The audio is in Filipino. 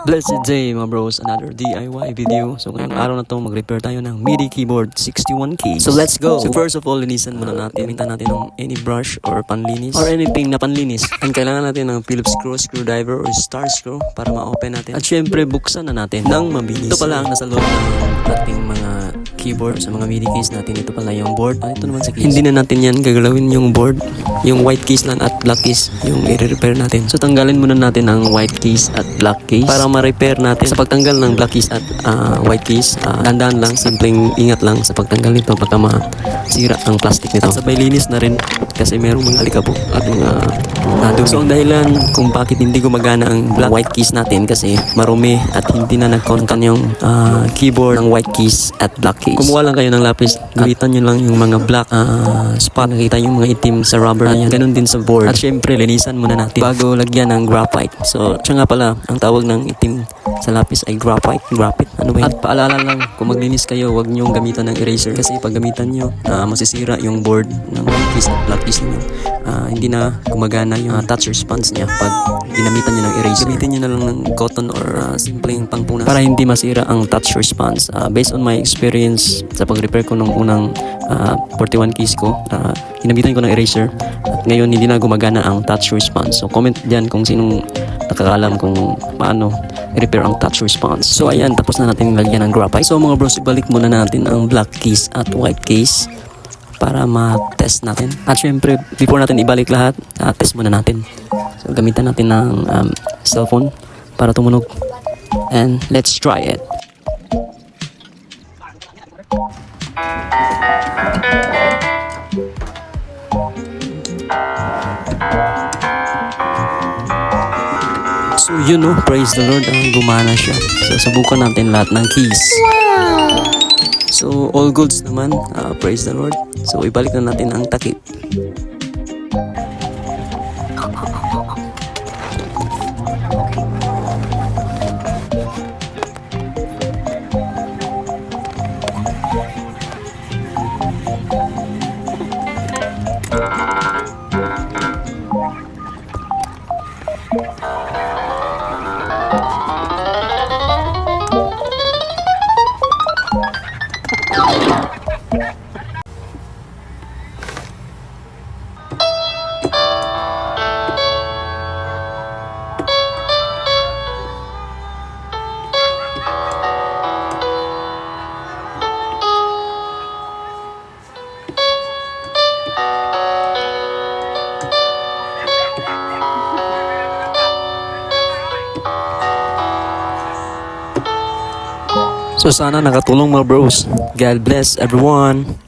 Blessed day mga bros, another DIY video. So ngayong araw na to mag-repair tayo ng MIDI keyboard 61 keys. So let's go! So first of all, linisan muna natin. Gamitan natin ng any brush or panlinis or anything na panlinis. And kailangan natin ng Phillips screwdriver or star screw para ma-open natin. At syempre buksan na natin ng mabilis. Ito pala ang nasa loob ng ating mga keyboard sa mga MIDI keys natin. Ito pala yung board. Ito naman sa keys. Hindi na natin yan gagalawin yung board. Yung white keys lang at black keys yung i-repair natin. So tanggalin muna natin ang white keys at black keys para ma-repair natin. Sa pagtanggal ng black keys at white keys, dandan lang, simpleng ingat lang sa pagtanggal nito baka masira ang plastic nito. Sabay linis na rin kasi merong mga alikabok at mga dumi. So ang dahilan kung bakit hindi gumagana ang black white keys natin kasi marumi at hindi na nag-concan yung keyboard ng white keys at black keys. Kumuha lang kayo ng lapis, gamitan nyo lang yung mga black spot. Nakita yung mga itim sa rubber. Ayan, ganun din sa board. At syempre, linisan muna natin bago lagyan ng graphite. So, siya nga pala, ang tawag ng itim sa lapis ay graphite. Ano ba yun? At paalala lang, kung maglinis kayo, huwag nyong gamitan ng eraser. Kasi pag gamitan nyo, masisira yung board ng white keys at black keys nyo. Hindi na gumagana yung touch response niya pag ginamitan nyo ng eraser. Gamitin nyo na lang ng cotton or simpleng pangpunas para hindi masira ang touch response. Based on my experience sa pag-repair ko nung unang 41 keys ko, ginamitan ko ng eraser at ngayon hindi na gumagana ang touch response. So comment dyan kung sinong nakakalam kung paano i-repair ang touch response. So ayan, tapos na natin lagyan ng graphite. So mga bros, ibalik muna natin ang black keys at white keys para ma-test natin. At syempre, before natin ibalik lahat, test muna natin. So gamitan natin ng cellphone para tumunog. And let's try it. So yun know, praise the Lord, gumana siya. So subukan natin lahat ng keys. So all goods naman, praise the Lord. So ibalik na natin ang takip. So sana nakatulong mga bros. God bless everyone.